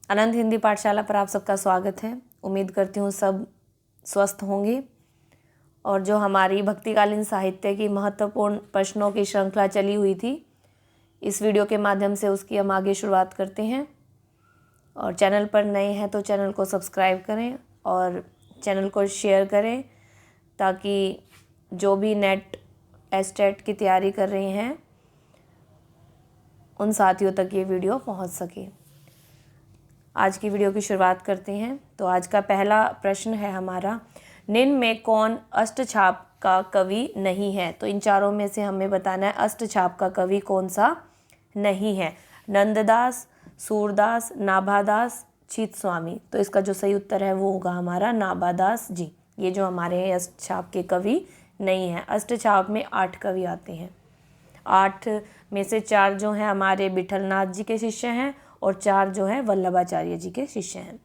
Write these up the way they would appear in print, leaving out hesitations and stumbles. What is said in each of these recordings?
अनंत हिंदी पाठशाला पर आप सबका स्वागत है। उम्मीद करती हूँ सब स्वस्थ होंगे। और जो हमारी भक्तिकालीन साहित्य की महत्वपूर्ण प्रश्नों की श्रृंखला चली हुई थी, इस वीडियो के माध्यम से उसकी हम आगे शुरुआत करते हैं। और चैनल पर नए हैं तो चैनल को सब्सक्राइब करें और चैनल को शेयर करें, ताकि जो भी नेट एस्टेट की तैयारी कर रहे हैं उन साथियों तक ये वीडियो पहुंच सके। आज की वीडियो की शुरुआत करते हैं। तो आज का पहला प्रश्न है हमारा, निम्न में कौन अष्टछाप का कवि नहीं है? तो इन चारों में से हमें बताना है अष्टछाप का कवि कौन सा नहीं है। नंददास, सूरदास, नाभादास, चित्स्वामी। तो इसका जो सही उत्तर है वो होगा हमारा नाभादास जी। ये जो हमारे अष्टछाप के कवि नहीं है। अष्टछाप में 8 कवि आते हैं। 8 में से 4 जो हैं हमारे विठलनाथ जी के शिष्य हैं और 4 जो हैं वल्लभाचार्य जी के शिष्य हैं।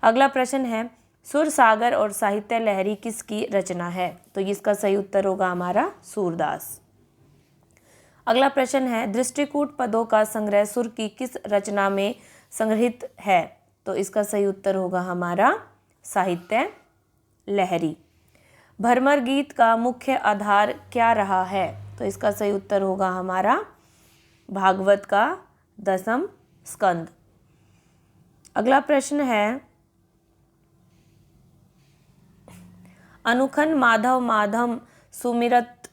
अगला प्रश्न है, सुर सागर और साहित्य लहरी किसकी रचना है? तो इसका सही उत्तर होगा हमारा सूरदास। अगला प्रश्न है, दृष्टिकूट पदों का संग्रह सुर की किस रचना में संग्रहित है? तो इसका सही उत्तर होगा हमारा साहित्य लहरी। भरमर गीत का मुख्य आधार क्या रहा है? तो इसका सही उत्तर होगा हमारा भागवत का 10वां स्कंद। अगला प्रश्न है, अनुखन माधव माधम सुमिरत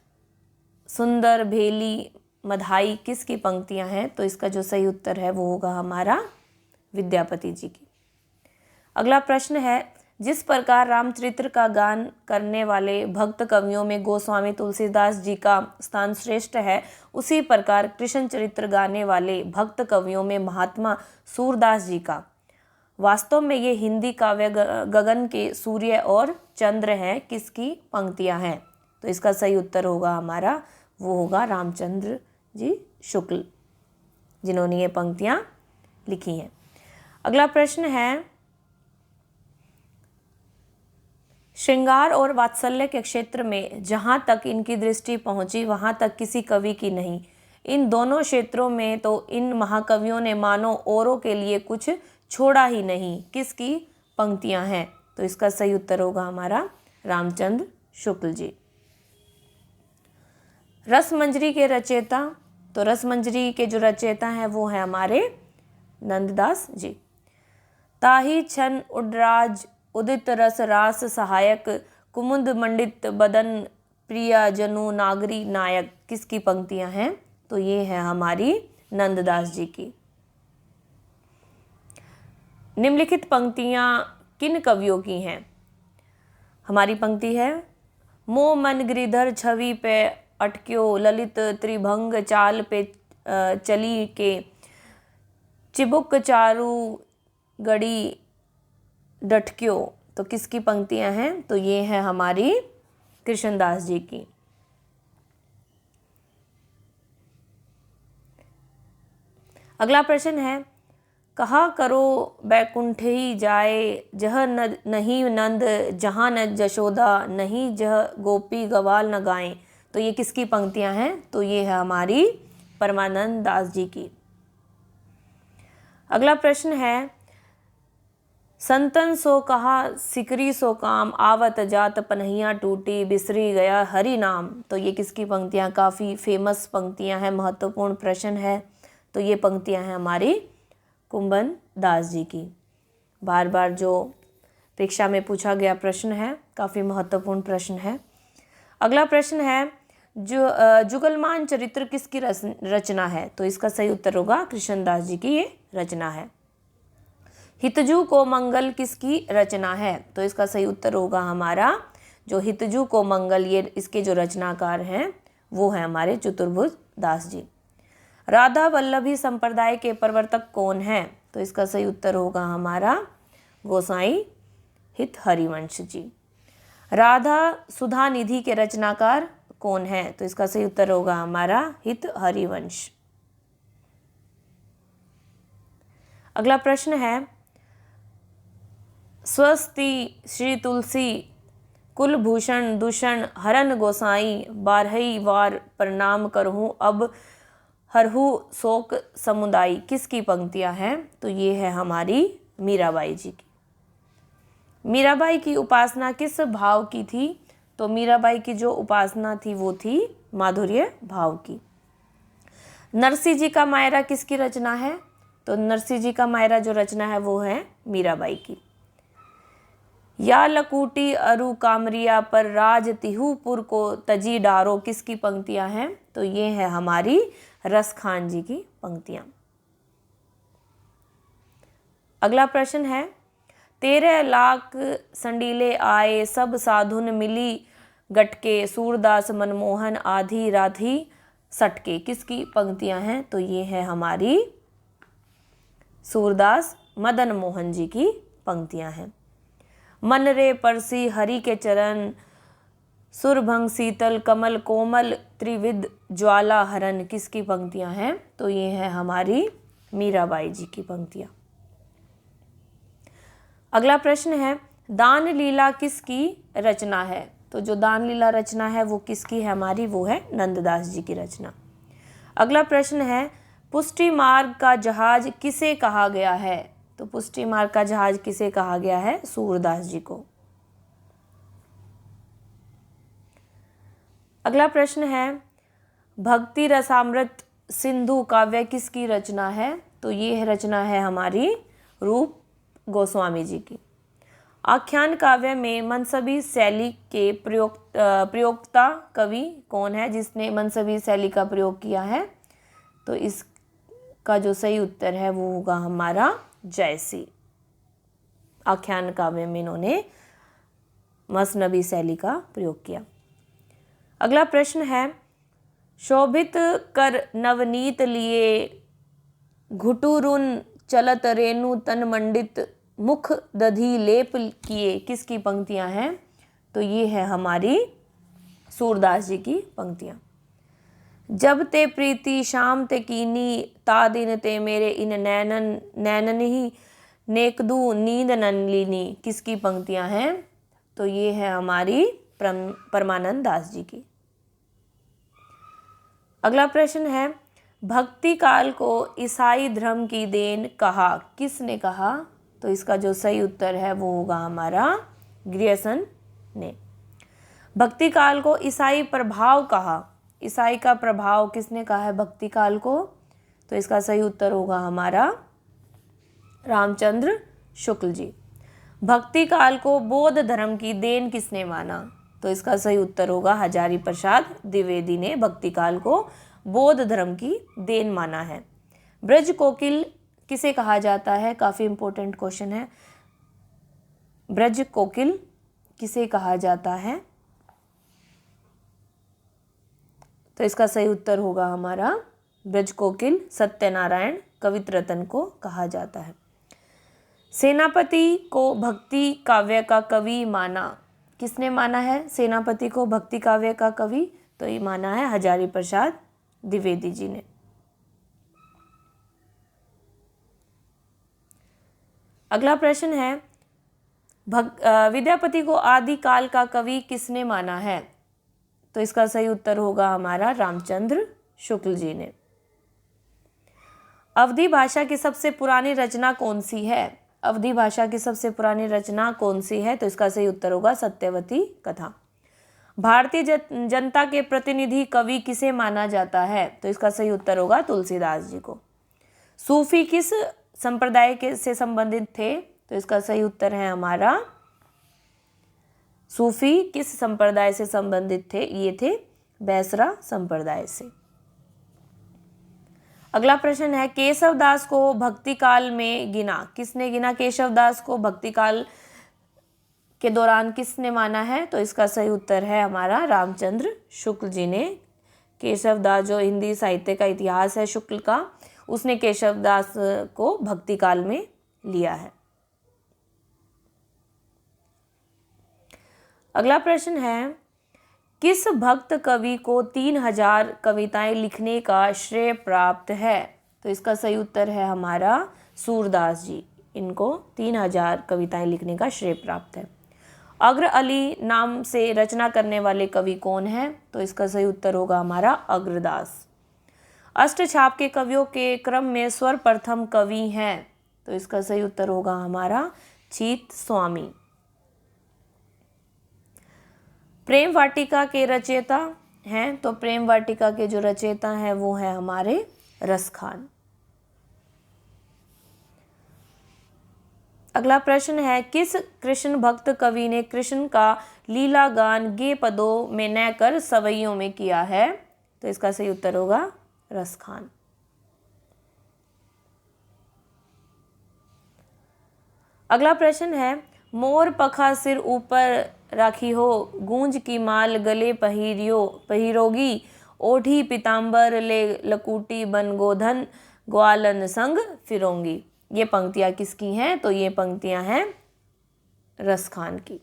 सुंदर भेली मधाई किसकी पंक्तियां हैं? तो इसका जो सही उत्तर है वो होगा हमारा विद्यापति जी की। अगला प्रश्न है, जिस प्रकार रामचरित्र का गान करने वाले भक्त कवियों में गोस्वामी तुलसीदास जी का स्थान श्रेष्ठ है, उसी प्रकार कृष्ण चरित्र गाने वाले भक्त कवियों में महात्मा सूरदास जी का। वास्तव में ये हिंदी काव्य गगन के सूर्य और चंद्र हैं किसकी पंक्तियां हैं? तो इसका सही उत्तर होगा हमारा वो होगा रामचंद्र जी शुक्ल, जिन्होंने ये पंक्तियां लिखी हैं। अगला प्रश्न है, श्रृंगार और वात्सल्य के क्षेत्र में जहाँ तक इनकी दृष्टि पहुँची वहाँ तक किसी कवि की नहीं। इन दोनों क्षेत्रों में तो इन महाकवियों ने मानो औरों के लिए कुछ छोड़ा ही नहीं। किसकी पंक्तियाँ हैं? तो इसका सही उत्तर होगा हमारा रामचंद्र शुक्ल जी। रसमंजरी के रचयिता, तो रसमंजरी के जो रचयिता हैं वो हैं हमारे नंददास जी। ताही छन उडराज उदित रस रास सहायक कुमुद मंडित बदन प्रिया जनु नागरी नायक किसकी पंक्तियां हैं? तो ये है हमारी नंददास जी की। निम्नलिखित पंक्तियां किन कवियों की हैं? हमारी पंक्ति है, मोह मन गिरिधर छवि पे अटक्यो ललित त्रिभंग चाल पे चली के चिबुक चारू गड़ी डटक्यो। तो किसकी पंक्तियां हैं? तो ये है हमारी कृष्णदास जी की। अगला प्रश्न है, कहा करो बैकुंठ ही जाए जह नहीं नंद जहाँ न जशोदा नहीं जह गोपी गवाल न गाएं। तो ये किसकी पंक्तियां हैं? तो ये है हमारी परमानंद दास जी की। अगला प्रश्न है, संतन सो कहा सिकरी सो काम आवत जात पनहिया टूटी बिसरी गया हरि नाम। तो ये किसकी पंक्तियां? काफ़ी फेमस पंक्तियां हैं, महत्वपूर्ण प्रश्न है। तो ये पंक्तियां हैं हमारी कुंभन दास जी की। बार बार जो परीक्षा में पूछा गया प्रश्न है, काफ़ी महत्वपूर्ण प्रश्न है। अगला प्रश्न है, जो जुगलमान चरित्र किसकी रचना है? तो इसका सही उत्तर होगा कृष्णदास जी की ये रचना है। हितजू को मंगल किसकी रचना है? तो इसका सही उत्तर होगा हमारा जो हितजू को मंगल, ये इसके जो रचनाकार हैं वो है हमारे चतुर्भुज दास जी। राधा वल्लभी संप्रदाय के प्रवर्तक कौन हैं? तो इसका सही उत्तर होगा हमारा गोसाई हित हरिवंश जी। राधा सुधा निधि के रचनाकार कौन है? तो इसका सही उत्तर होगा हमारा हित हरिवंश। अगला प्रश्न है, स्वस्ति श्री तुलसी कुलभूषण दूषण हरन गोसाई 12 वार प्रणाम करहूँ अब हरहु शोक समुदाय किसकी पंक्तियां हैं? तो ये है हमारी मीराबाई जी की। मीराबाई की उपासना किस भाव की थी? तो मीराबाई की जो उपासना थी वो थी माधुर्य भाव की। नरसिंह जी का मायरा किसकी रचना है? तो नरसिंह जी का मायरा जो रचना है वो है मीराबाई की। या लकूटी अरु कामरिया पर राज तिहुपुर को तजी डारो किसकी पंक्तियां हैं? तो ये है हमारी रस खान जी की पंक्तियां। अगला प्रश्न है 13 लाख संडीले आए सब साधुन मिली गटके सूरदास मनमोहन आधी राधी सटके किसकी पंक्तियां हैं? तो ये है हमारी सूरदास मदन मोहन जी की पंक्तियां हैं। मन रे परसी हरि के चरण सुरभंग शीतल कमल कोमल त्रिविध ज्वाला हरण किसकी पंक्तियां हैं? तो ये है हमारी मीराबाई जी की पंक्तियां। अगला प्रश्न है दान लीला किसकी रचना है? तो जो दान लीला रचना है वो किसकी है हमारी? वो है नंददास जी की रचना। अगला प्रश्न है पुष्टि मार्ग का जहाज किसे कहा गया है? तो पुष्टि मार्ग का जहाज किसे कहा गया है? सूरदास जी को। अगला प्रश्न है भक्ति रसामृत सिंधु काव्य किसकी रचना है? तो ये रचना है हमारी रूप गोस्वामी जी की। आख्यान काव्य में मनसबी शैली के प्रयोक्ता कवि कौन है जिसने मनसबी शैली का प्रयोग किया है? तो इसका जो सही उत्तर है वो होगा हमारा जयसी। आख्यान काव्य में इन्होंने मसनबी शैली का प्रयोग किया। अगला प्रश्न है शोभित कर नवनीत लिए घुटुरुन चलत रेणु तन मंडित मुख दधी लेप किए किसकी पंक्तियां हैं? तो ये है हमारी सूरदास जी की पंक्तियां। जब ते प्रीति शाम ते कीनी ता दिन ते मेरे इन नैनन ही नेकदू नींद नन लीनी किसकी पंक्तियां हैं? तो ये है हमारी परमानंद दास जी की। अगला प्रश्न है भक्ति काल को ईसाई धर्म की देन कहा किसने कहा? तो इसका जो सही उत्तर है वो होगा हमारा ग्रियर्सन ने। भक्ति काल को ईसाई प्रभाव कहा, ईसाई का प्रभाव किसने कहा है भक्ति काल को? तो इसका सही उत्तर होगा हमारा रामचंद्र शुक्ल जी। भक्ति काल को बौद्ध धर्म की देन किसने माना? तो इसका सही उत्तर होगा हजारी प्रसाद द्विवेदी ने भक्ति काल को बौद्ध धर्म की देन माना है। ब्रज कोकिल किसे कहा जाता है? काफ़ी इंपॉर्टेंट क्वेश्चन है। ब्रज कोकिल किसे कहा जाता है? तो इसका सही उत्तर होगा हमारा ब्रज कोकिल सत्यनारायण कवित्रतन को कहा जाता है। सेनापति को भक्ति काव्य का कवि माना, किसने माना है सेनापति को भक्ति काव्य का कवि? तो ये माना है हजारी प्रसाद द्विवेदी जी ने। अगला प्रश्न है विद्यापति को आदि काल का कवि किसने माना है? तो इसका सही उत्तर होगा हमारा रामचंद्र शुक्ल जी ने। अवधी भाषा की सबसे पुरानी रचना कौन सी है? अवधी भाषा की सबसे पुरानी रचना कौन सी है? तो इसका सही उत्तर होगा सत्यवती कथा। भारतीय जनता के प्रतिनिधि कवि किसे माना जाता है? तो इसका सही उत्तर होगा तुलसीदास जी को। सूफी किस संप्रदाय के से संबंधित थे? तो इसका सही उत्तर है हमारा सूफी किस संप्रदाय से संबंधित थे? ये थे बैसरा संप्रदाय से। अगला प्रश्न है केशव दास को भक्ति काल में गिना, किसने गिना केशव दास को भक्ति काल के दौरान किसने माना है? तो इसका सही उत्तर है हमारा रामचंद्र शुक्ल जी ने। केशव दास जो हिंदी साहित्य का इतिहास है शुक्ल का, उसने केशव दास को भक्ति काल में लिया है। अगला प्रश्न है किस भक्त कवि को 3000 कविताएं लिखने का श्रेय प्राप्त है? तो इसका सही उत्तर है हमारा सूरदास जी, इनको 3000 कविताएं लिखने का श्रेय प्राप्त है। अग्र अली नाम से रचना करने वाले कवि कौन है? तो इसका सही उत्तर होगा हमारा अग्रदास। अष्टछाप के कवियों के क्रम में सर्वप्रथम कवि हैं, तो इसका सही उत्तर होगा हमारा चीत स्वामी। प्रेम वाटिका के रचयिता हैं, तो प्रेम वाटिका के जो रचयिता हैं वो है हमारे रसखान। अगला प्रश्न है, किस कृष्ण भक्त कवि ने कृष्ण का लीला गान गे पदों में न कर सवैयों में किया है, तो इसका सही उत्तर होगा रसखान। अगला प्रश्न है, मोर पखा सिर ऊपर राखी हो, गूंज की माल गले पहिरोगी, ओढ़ी पीताम्बर ले लकूटी बन गोधन, ग्वालन संग फिरोंगी। ये पंक्तियां किसकी हैं, तो ये पंक्तियां हैं रसखान की।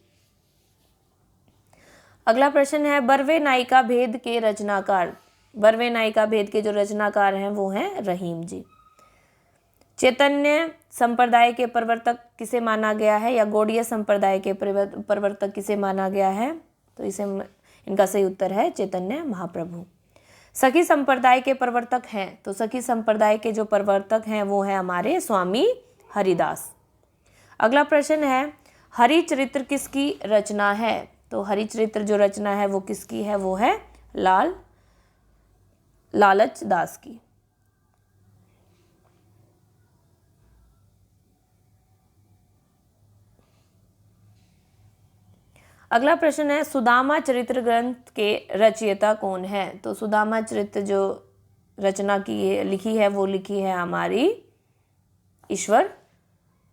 अगला प्रश्न है, बरवे नायिका भेद के रचनाकार, बरवे नायिका भेद के जो रचनाकार हैं वो हैं रहीम जी। चैतन्य संप्रदाय के प्रवर्तक किसे माना गया है, या गौड़ीय संप्रदाय के प्रवर्तक किसे माना गया है, तो इसे इनका सही उत्तर है चैतन्य महाप्रभु। सखी संप्रदाय के प्रवर्तक हैं, तो सखी संप्रदाय के जो प्रवर्तक हैं वो हैं हमारे स्वामी हरिदास। अगला प्रश्न है, हरिचरित्र किसकी रचना है, तो हरिचरित्र जो रचना है वो किसकी है, वो है लालच दास की। अगला प्रश्न है, सुदामा चरित्र ग्रंथ के रचयिता कौन है, तो सुदामा चरित्र जो रचना की लिखी है वो लिखी है हमारी ईश्वर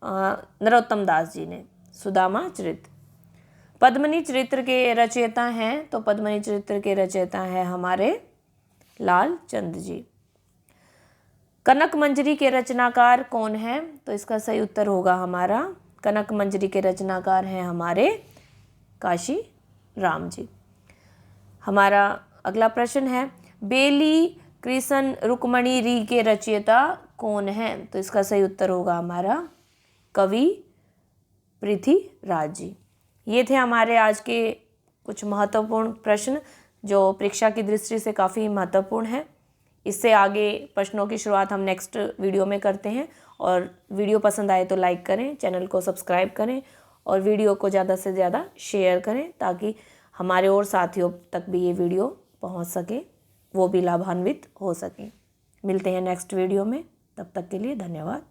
नरोत्तम दास जी ने, सुदामा चरित्र। पद्मिनी चरित्र के रचयिता हैं, तो पद्मिनी चरित्र के रचयिता हैं हमारे लाल चंद जी। कनक मंजरी के रचनाकार कौन है, तो इसका सही उत्तर होगा हमारा, कनक मंजरी के रचनाकार हैं हमारे काशी राम जी। हमारा अगला प्रश्न है, बेली कृष्ण रुक्मणी री के रचयिता कौन हैं, तो इसका सही उत्तर होगा हमारा कवि पृथ्वीराज जी। ये थे हमारे आज के कुछ महत्वपूर्ण प्रश्न जो परीक्षा की दृष्टि से काफ़ी महत्वपूर्ण है। इससे आगे प्रश्नों की शुरुआत हम नेक्स्ट वीडियो में करते हैं, और वीडियो पसंद आए तो लाइक करें, चैनल को सब्सक्राइब करें और वीडियो को ज़्यादा से ज़्यादा शेयर करें, ताकि हमारे और साथियों तक भी ये वीडियो पहुंच सके, वो भी लाभान्वित हो सकें। मिलते हैं नेक्स्ट वीडियो में, तब तक के लिए धन्यवाद।